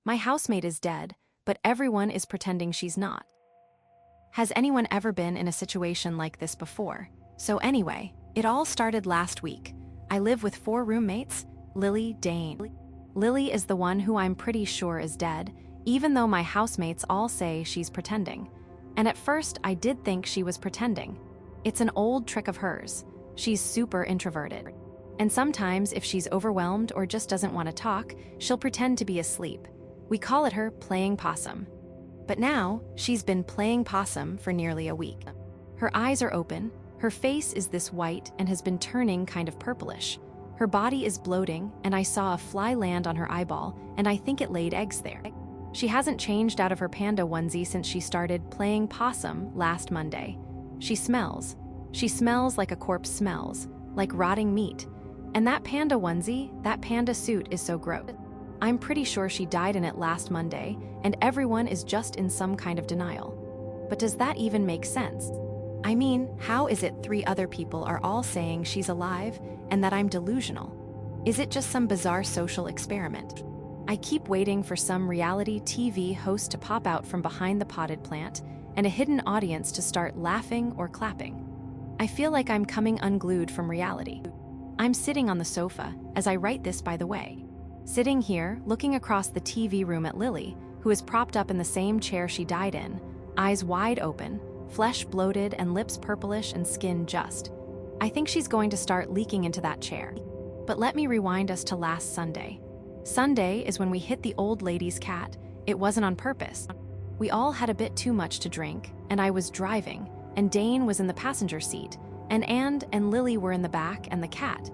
My housemate is dead, but everyone is pretending she's not. Has anyone ever been in a situation like this before? So anyway, it all started last week. I live with 4 roommates, Lily, Dane. Lily is the one who I'm pretty sure is dead, even though my housemates all say she's pretending. And at first, I did think she was pretending. It's an old trick of hers. She's super introverted. And sometimes, if she's overwhelmed or just doesn't want to talk, she'll pretend to be asleep. We call it her playing possum. But now, she's been playing possum for nearly a week. Her eyes are open, her face is this white and has been turning kind of purplish. Her body is bloating, and I saw a fly land on her eyeball, and I think it laid eggs there. She hasn't changed out of her panda onesie since she started playing possum last Monday. She smells. She smells like a corpse smells, like rotting meat. And that panda onesie, that panda suit is so gross. I'm pretty sure she died in it last Monday, and everyone is just in some kind of denial. But does that even make sense? I mean, how is it 3 other people are all saying she's alive and that I'm delusional? Is it just some bizarre social experiment? I keep waiting for some reality TV host to pop out from behind the potted plant and a hidden audience to start laughing or clapping. I feel like I'm coming unglued from reality. I'm sitting on the sofa, as I write this by the way. Sitting here, looking across the TV room at Lily, who is propped up in the same chair she died in, eyes wide open, flesh bloated and lips purplish and skin just. I think she's going to start leaking into that chair. But let me rewind us to last Sunday. Sunday is when we hit the old lady's cat. It wasn't on purpose. We all had a bit too much to drink, and I was driving, and Dane was in the passenger seat, and Lily were in the back, and the cat.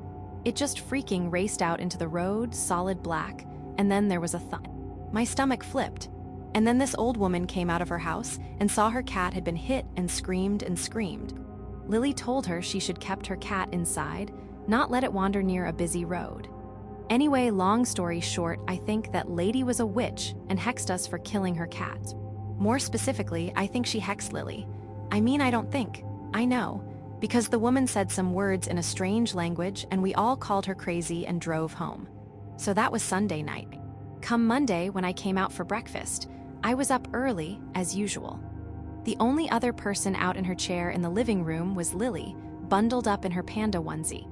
It just freaking raced out into the road, solid black, and then there was a thump. My stomach flipped. And then this old woman came out of her house and saw her cat had been hit and screamed and screamed. Lily told her she should kept her cat inside, not let it wander near a busy road. Anyway, long story short, I think that lady was a witch and hexed us for killing her cat. More specifically, I think she hexed Lily. I mean, I don't think. I know. Because the woman said some words in a strange language and we all called her crazy and drove home. So that was Sunday night. Come Monday, when I came out for breakfast, I was up early, as usual. The only other person out in her chair in the living room was Lily, bundled up in her panda onesie.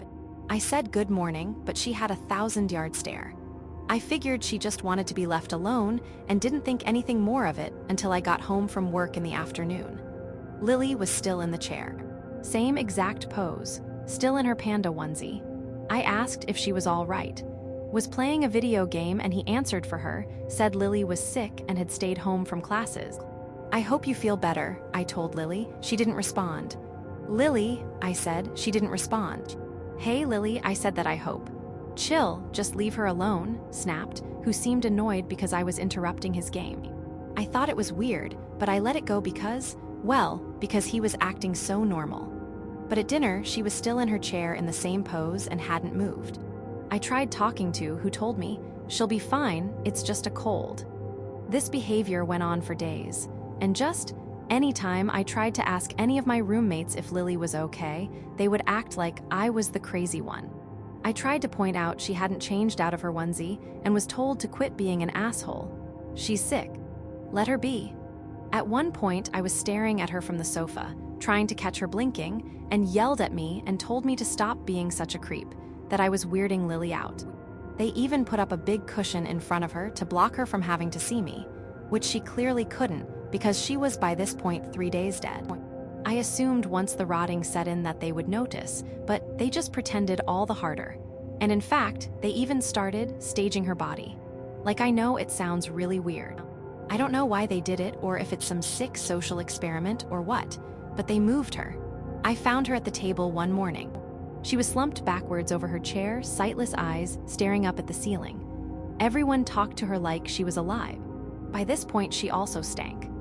I said good morning, but she had a 1,000-yard stare. I figured she just wanted to be left alone and didn't think anything more of it until I got home from work in the afternoon. Lily was still in the chair. Same exact pose, still in her panda onesie. I asked if she was all right. Was playing a video game and he answered for her, said Lily was sick and had stayed home from classes. I hope you feel better, I told Lily. She didn't respond. Lily, I said. She didn't respond. Hey Lily, I said that I hope. Chill, just leave her alone, snapped, who seemed annoyed because I was interrupting his game. I thought it was weird, but I let it go because he was acting so normal. But at dinner, she was still in her chair in the same pose and hadn't moved. I tried talking to, who told me, she'll be fine, it's just a cold. This behavior went on for days, and just anytime I tried to ask any of my roommates if Lily was okay, they would act like I was the crazy one. I tried to point out she hadn't changed out of her onesie and was told to quit being an asshole. She's sick. Let her be. At one point, I was staring at her from the sofa, trying to catch her blinking, and yelled at me and told me to stop being such a creep, that I was weirding Lily out. They even put up a big cushion in front of her to block her from having to see me, which she clearly couldn't because she was by this point 3 days dead. I assumed once the rotting set in that they would notice, but they just pretended all the harder. And in fact, they even started staging her body. Like, I know it sounds really weird. I don't know why they did it or if it's some sick social experiment or what, but they moved her. I found her at the table one morning. She was slumped backwards over her chair, sightless eyes staring up at the ceiling. Everyone talked to her like she was alive. By this point, she also stank.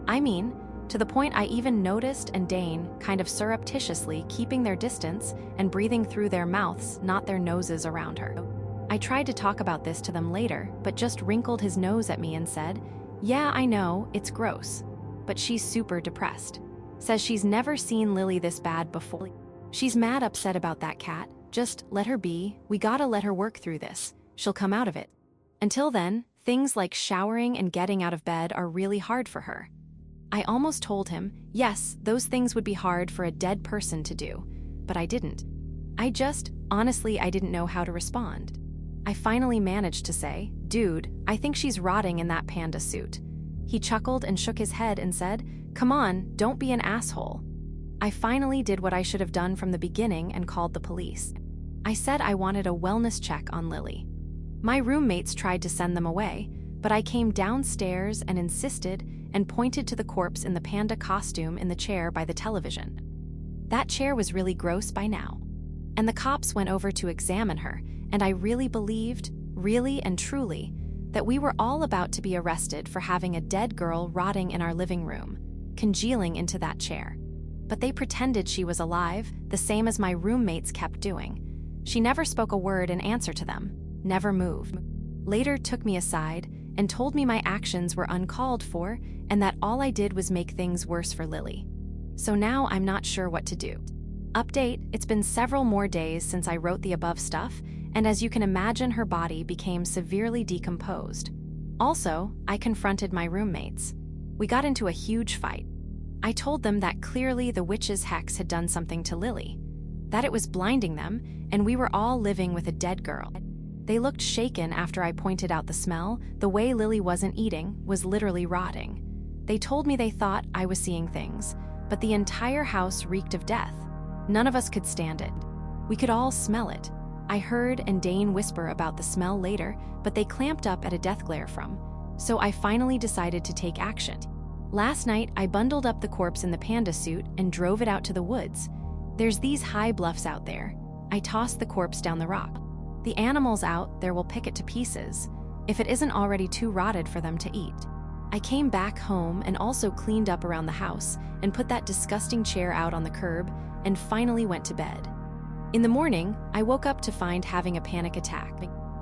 I mean, to the point I even noticed and Dane kind of surreptitiously keeping their distance and breathing through their mouths, not their noses around her. I tried to talk about this to them later, but just wrinkled his nose at me and said, "Yeah, I know, it's gross. But she's super depressed. Says she's never seen Lily this bad before. She's mad upset about that cat. Just let her be. We gotta let her work through this. She'll come out of it. Until then, Things like showering and getting out of bed are really hard for her. I almost told him, yes, those things would be hard for a dead person to do, but I didn't. Honestly, I didn't know how to respond. I finally managed to say, dude, I think she's rotting in that panda suit. He chuckled and shook his head and said, come on, don't be an asshole. I finally did what I should have done from the beginning and called the police. I said I wanted a wellness check on Lily. My roommates tried to send them away, but I came downstairs and insisted and pointed to the corpse in the panda costume in the chair by the television. That chair was really gross by now. And the cops went over to examine her, and I really believed, really and truly, that we were all about to be arrested for having a dead girl rotting in our living room, congealing into that chair. But they pretended she was alive, the same as my roommates kept doing. She never spoke a word in answer to them, never moved. Later took me aside and told me my actions were uncalled for and that all I did was make things worse for Lily. So now I'm not sure what to do. Update, it's been several more days since I wrote the above stuff, and as you can imagine, her body became severely decomposed. Also, I confronted my roommates. We got into a huge fight. I told them that clearly the witch's hex had done something to Lily, that it was blinding them, and we were all living with a dead girl. They looked shaken after I pointed out the smell. The way Lily wasn't eating was literally rotting. They told me they thought I was seeing things, but the entire house reeked of death. None of us could stand it. We could all smell it. I heard and Dane whisper about the smell later, but they clamped up at a death glare from. So I finally decided to take action. Last night, I bundled up the corpse in the panda suit and drove it out to the woods. There's these high bluffs out there. I tossed the corpse down the rock. The animals out there will pick it to pieces, if it isn't already too rotted for them to eat. I came back home and also cleaned up around the house and put that disgusting chair out on the curb and finally went to bed. In the morning, I woke up to find having a panic attack.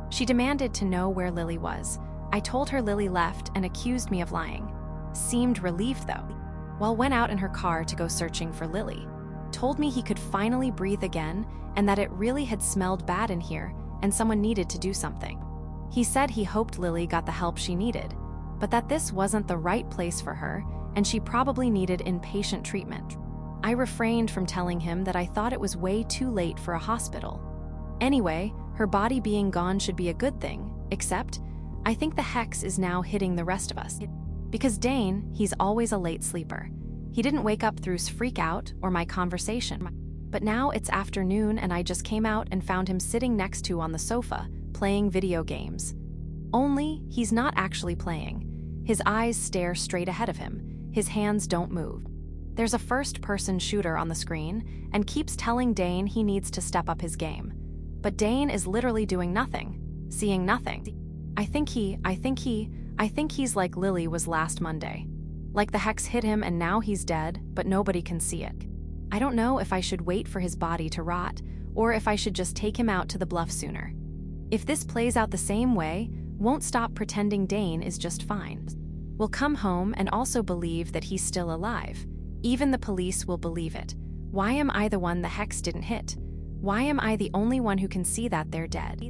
She demanded to know where Lily was. I told her Lily left and accused me of lying. Seemed relieved though. Went out in her car to go searching for Lily. Told me he could finally breathe again and that it really had smelled bad in here and someone needed to do something. He said he hoped Lily got the help she needed, but that this wasn't the right place for her and she probably needed inpatient treatment. I refrained from telling him that I thought it was way too late for a hospital. Anyway, her body being gone should be a good thing, except I think the hex is now hitting the rest of us. Because Dane, he's always a late sleeper. He didn't wake up through freak out or my conversation. But now it's afternoon and I just came out and found him sitting next to on the sofa, playing video games. Only, he's not actually playing. His eyes stare straight ahead of him. His hands don't move. There's a first-person shooter on the screen and keeps telling Dane he needs to step up his game. But Dane is literally doing nothing, seeing nothing. I think he's like Lily was last Monday. Like the hex hit him and now he's dead, but nobody can see it. I don't know if I should wait for his body to rot or if I should just take him out to the bluff sooner. If this plays out the same way, won't stop pretending Dane is just fine. Will come home and also believe that he's still alive. Even the police will believe it. Why am I the one the hex didn't hit? Why am I the only one who can see that they're dead?